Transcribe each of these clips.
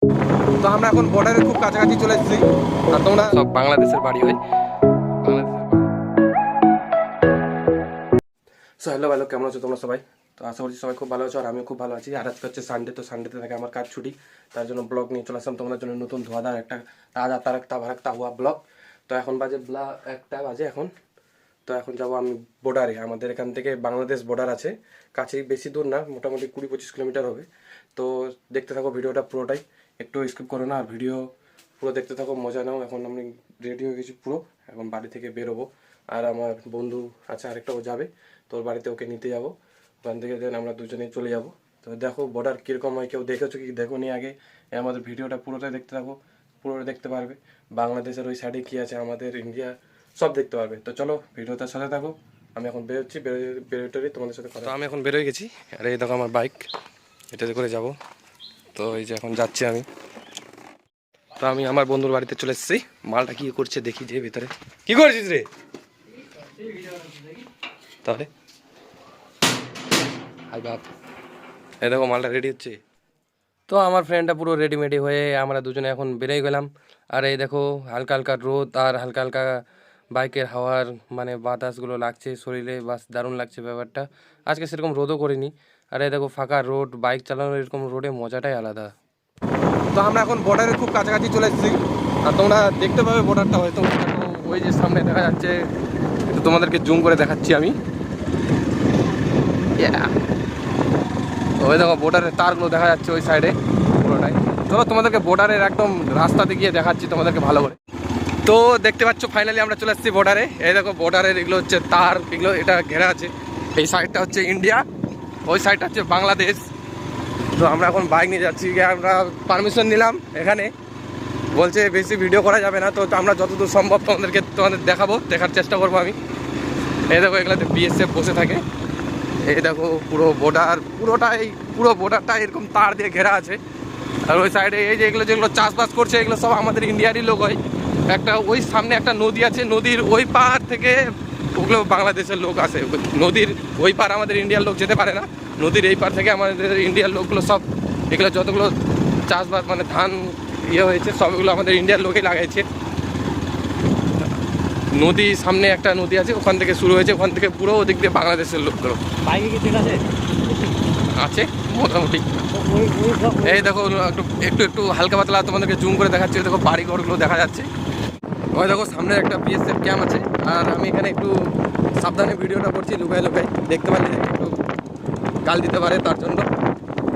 তো আমরা এখন বর্ডারের খুব কাছাকাছি চলে এসেছি। আর তোমরা সব বাংলাদেশের বাড়ি হয়। সো হ্যালো ভালো, কেমন আছো তোমরা সবাই? তো আশা করছি সবাই খুব ভালো আছো, আর আমিও খুব ভালো আছি। আর আজকে হচ্ছে সানডে, তো সানডেতে থাকে আমার কাজ ছুটি, তার জন্য ব্লগ নিয়ে চলে আসলাম তোমাদের জন্য নতুন ধোয়াধার একটা তাজা তারাক্তা ভারাক্তা হুয়া ব্লগ। তো এখন বাজে একটা বাজে এখন। তো এখন যাবো আমি বর্ডারে। আমাদের এখান থেকে বাংলাদেশ বর্ডার আছে কাছেই, বেশি দূর না, মোটামুটি 20-25 কিলোমিটার হবে। তো দেখতে থাকো ভিডিওটা পুরোটাই, একটু স্কিপ করো না, আর ভিডিও পুরো দেখতে থাকো, মজা নাও। এখন আমি রেডি হয়ে গেছি পুরো, এখন বাড়ি থেকে বেরোবো। আর আমার বন্ধু আছে আরেকটা, ও যাবে, তোর বাড়িতে ওকে নিতে যাবো। ওখান থেকে দেন আমরা দুজনেই চলে যাব। তো দেখো বর্ডার কীরকম হয়, কেউ দেখেছো কি দেখো নি আগে, আমাদের ভিডিওটা পুরোটাই দেখতে থাকো, পুরো দেখতে পারবে। বাংলাদেশের ওই সাইডে কী আছে, আমাদের ইন্ডিয়া সব দেখতে পারবে। তো চলো ভিডিওটার সাথে থাকো। আমি এখন বেরোচ্ছি, বেরোতে তোমাদের সাথে কথা। তো আমি এখন বেরোয় গেছি, আর এই দেখো আমার বাইক, এটাতে করে যাব। তো এই যে এখন যাচ্ছি আমি। তো আমি আমার বন্ধুর বাড়িতে চলে এসেছি। মালটা কি করছে দেখি, যে ভিতরে কি করছিস রে তাহলে। হাই বাপ, এই দেখো মালটা রেডি হচ্ছে। তো আমার ফ্রেন্ডটা পুরো রেডিমেডি হয়ে আমরা দুজনে এখন বেরিয়ে গেলাম। আর এই দেখো হালকা হালকা রোদ আর হালকা হালকা বাইকের হাওয়ার মানে বাতাসগুলো লাগছে শরীরে, বাস দারুণ লাগছে ব্যাপারটা। আজকে সেরকম রোদও করিনি। আর এই দেখো ফাঁকা রোড, বাইক চালানোর এরকম রোডে মজাটাই আলাদা। তো আমরা এখন বর্ডারের খুব কাছাকাছি চলে এসেছি, আর তোমরা দেখতে পাবে বর্ডারটা হয়তো। ওই যে সামনে দেখা যাচ্ছে, একটু তোমাদেরকে জুম করে দেখাচ্ছি আমি। ওই দেখো বর্ডারের তারগুলো দেখা যাচ্ছে ওই সাইডে পুরোটাই। চলো তোমাদেরকে বর্ডারের একদম রাস্তাতে গিয়ে দেখাচ্ছি তোমাদেরকে ভালো করে। তো দেখতে পাচ্ছ ফাইনালি আমরা চলে আসছি বর্ডারে। এই দেখো বর্ডারের এগুলো হচ্ছে তার, এগুলো এটা ঘেরা আছে। এই সাইডটা হচ্ছে ইন্ডিয়া, ওই সাইডটা হচ্ছে বাংলাদেশ। তো আমরা এখন বাইক নিয়ে যাচ্ছি, আমরা পারমিশন নিলাম এখানে, বলছে বেশি ভিডিও করা যাবে না। তো আমরা যতদূর সম্ভব তোমাদের দেখাবো, দেখার চেষ্টা করবো আমি। এই দেখো এগুলোতে বিএসএফ বসে থাকে। এই দেখো পুরো বর্ডার, পুরো বর্ডারটা এরকম তার দিয়ে ঘেরা আছে। আর ওই সাইডে এই যে এগুলো যেগুলো চাষবাস করছে, এগুলো সব আমাদের ইন্ডিয়ারই লোক হয়। একটা ওই সামনে একটা নদী আছে, নদীর ওই পার থেকে ওগুলো বাংলাদেশের লোক আসে। নদীর ওই পার আমাদের ইন্ডিয়ার লোক যেতে পারে না, নদীর এই পার থেকে আমাদের ইন্ডিয়ার লোকগুলো সব, এগুলো যতগুলো চাষবাস মানে ধান হয়েছে সবগুলো আমাদের ইন্ডিয়ার লোকেই লাগাইছে। নদী সামনে একটা নদী আছে, ওখান থেকে শুরু হয়েছে, ওখান থেকে পুরো ওদিক দিয়ে বাংলাদেশের লোকগুলো বাইকে কি ঠিক আছে? আছে মোটামুটি। এই দেখো একটু একটু একটু হালকা পাতলা তোমাদেরকে জুম করে দেখাচ্ছি। দেখো বাড়ি ঘরগুলো দেখা যাচ্ছে। ওই দেখো সামনে একটা বিএসএফ ক্যাম্প আছে। আর আমি এখানে একটু সাবধানে ভিডিওটা করছি, লুকায় লুকায়, দেখতে পারলে একটু গাল দিতে পারে, তার জন্য।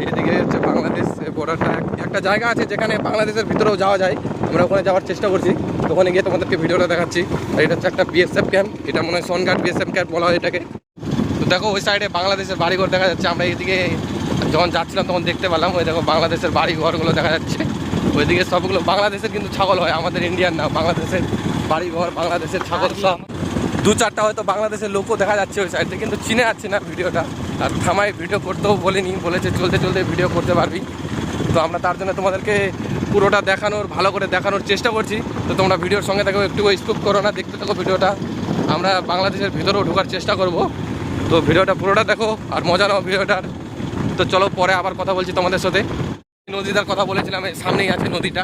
এদিকে হচ্ছে বাংলাদেশ বর্ডারটা, একটা জায়গা আছে যেখানে বাংলাদেশের ভিতরেও যাওয়া যায়, আমরা ওখানে যাওয়ার চেষ্টা করছি। ওখানে গিয়ে তোমাদেরকে ভিডিওটা দেখাচ্ছি। আর এটা হচ্ছে একটা বিএসএফ ক্যাম্প, এটা মনে হয় সোনঘাট বিএসএফ ক্যাম্প বলা হয় এটাকে। তো দেখো ওই সাইডে বাংলাদেশের বাড়িঘর দেখা যাচ্ছে। আমরা এইদিকে যখন যাচ্ছিলাম তখন দেখতে পেলাম, ওই দেখো বাংলাদেশের বাড়ি ঘরগুলো দেখা যাচ্ছে। ওইদিকে সবগুলো বাংলাদেশের কিন্তু ছাগল হয়, আমাদের ইন্ডিয়ান না। বাংলাদেশের বাড়ি ঘর, বাংলাদেশের ছাগল সব। দু চারটা হয়তো বাংলাদেশের লোকও দেখা যাচ্ছে ওই সাইডে, কিন্তু চিনে যাচ্ছে না ভিডিওটা। আর থামায় ভিডিও করতেও বলেনি, বলেছে চলতে চলতে ভিডিও করতে পারবি। তো আমরা তার জন্য তোমাদেরকে পুরোটা দেখানোর, ভালো করে দেখানোর চেষ্টা করছি। তো তোমরা ভিডিওর সঙ্গে থাকো, একটু স্কিপ করো না, দেখতে থাকো ভিডিওটা। আমরা বাংলাদেশের ভিতরেও ঢোকার চেষ্টা করব। তো ভিডিওটা পুরোটা দেখো আর মজা নাও ভিডিওটার। তো চলো পরে আবার কথা বলছি তোমাদের সাথে। নদীটার কথা বলেছিলাম, এই সামনেই আছে নদীটা।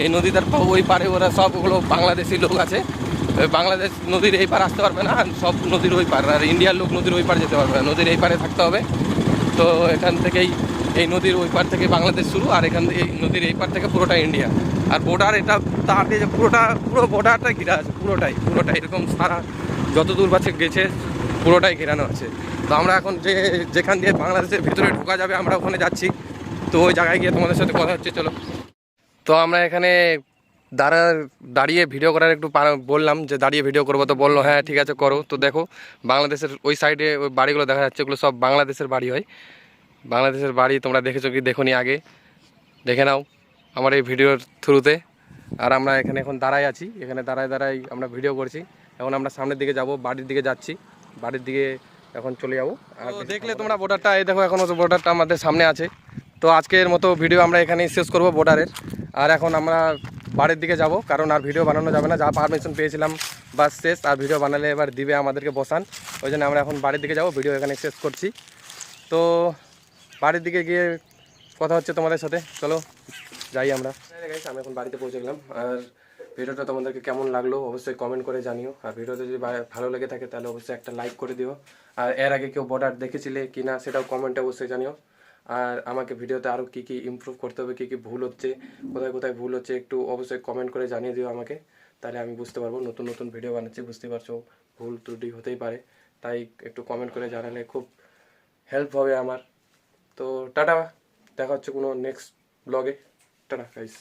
এই নদীটার ওই পারে ওরা সবগুলো বাংলাদেশি লোক আছে। বাংলাদেশ নদীর এই পার আসতে পারবে না, সব নদীর ওই পার। আর ইন্ডিয়ার লোক নদীর ওই পার যেতে পারবে না, নদীর এই পারে থাকতে হবে। তো এখান থেকেই এই নদীর ওই পার থেকে বাংলাদেশ শুরু, আর এখান থেকে এই নদীর এই পার থেকে পুরোটা ইন্ডিয়া। আর বর্ডার এটা তার দিয়ে যে পুরো বর্ডারটা ঘিরা আছে, পুরোটাই এরকম সারা যত দূর বাছে গেছে পুরোটাই ঘেরানো আছে। তো আমরা এখন যেখান দিয়ে বাংলাদেশের ভিতরে ঢোকা যাবে আমরা ওখানে যাচ্ছি। তো ওই জায়গায় গিয়ে তোমাদের সাথে কথা হচ্ছে, চলো। তো আমরা এখানে দাঁড়িয়ে ভিডিও করার একটু বললাম যে দাঁড়িয়ে ভিডিও করবো, তো বললো হ্যাঁ ঠিক আছে করো। তো দেখো বাংলাদেশের ওই সাইডে ওই বাড়িগুলো দেখা যাচ্ছে, ওগুলো সব বাংলাদেশের বাড়ি হয়। বাংলাদেশের বাড়ি তোমরা দেখেছো কি দেখোনি আগে, দেখে নাও আমার এই ভিডিওর থ্রুতে। আর আমরা এখানে এখন দাঁড়াই আছি, এখানে দাঁড়াই আমরা ভিডিও করছি। এখন আমরা সামনের দিকে যাব, বাড়ির দিকে যাচ্ছি, বাড়ির দিকে এখন চলে যাবো। আর দেখলে তোমরা বর্ডারটা, এই দেখো এখনও বর্ডারটা আমাদের সামনে আছে। তো আজকের মতো ভিডিও আমরা এখানেই শেষ করব বর্ডারের। আর এখন আমরা বাড়ির দিকে যাব, কারণ আর ভিডিও বানানো যাবে না, যা পারমিশন পেয়েছিলাম বাস শেষ। আর ভিডিও বানালে এবার দিবে আমাদেরকে বসান, ওই জন্য আমরা এখন বাড়ির দিকে যাব, ভিডিও এখানে শেষ করছি। তো বাড়ির দিকে গিয়ে কথা হচ্ছে তোমাদের সাথে, চলো। যাই আমরা। গাইস আমি এখন বাড়িতে পৌঁছে গেলাম। আর ভিডিওটা তোমাদেরকে কেমন লাগলো অবশ্যই কমেন্ট করে জানিও। আর ভিডিওটা যদি ভালো লেগে থাকে তাহলে অবশ্যই একটা লাইক করে দিও। আর এর আগে কেউ বর্ডার দেখেছিলে কি না সেটাও কমেন্টে অবশ্যই জানিও। আর আমাকে ভিডিওতে আরও কী কী ইমপ্রুভ করতে হবে, কী কী ভুল হচ্ছে, কোথায় কোথায় ভুল হচ্ছে একটু অবশ্যই কমেন্ট করে জানিয়ে দিও আমাকে। তাহলে আমি বুঝতে পারবো, নতুন নতুন ভিডিও বানাচ্ছি, বুঝতে পারছো ভুল ত্রুটি হতেই পারে। তাই একটু কমেন্ট করে জানালে খুব হেল্প হবে আমার। তো টাটা, দেখা হচ্ছে কোনো নেক্সট ব্লগে। Tata guys.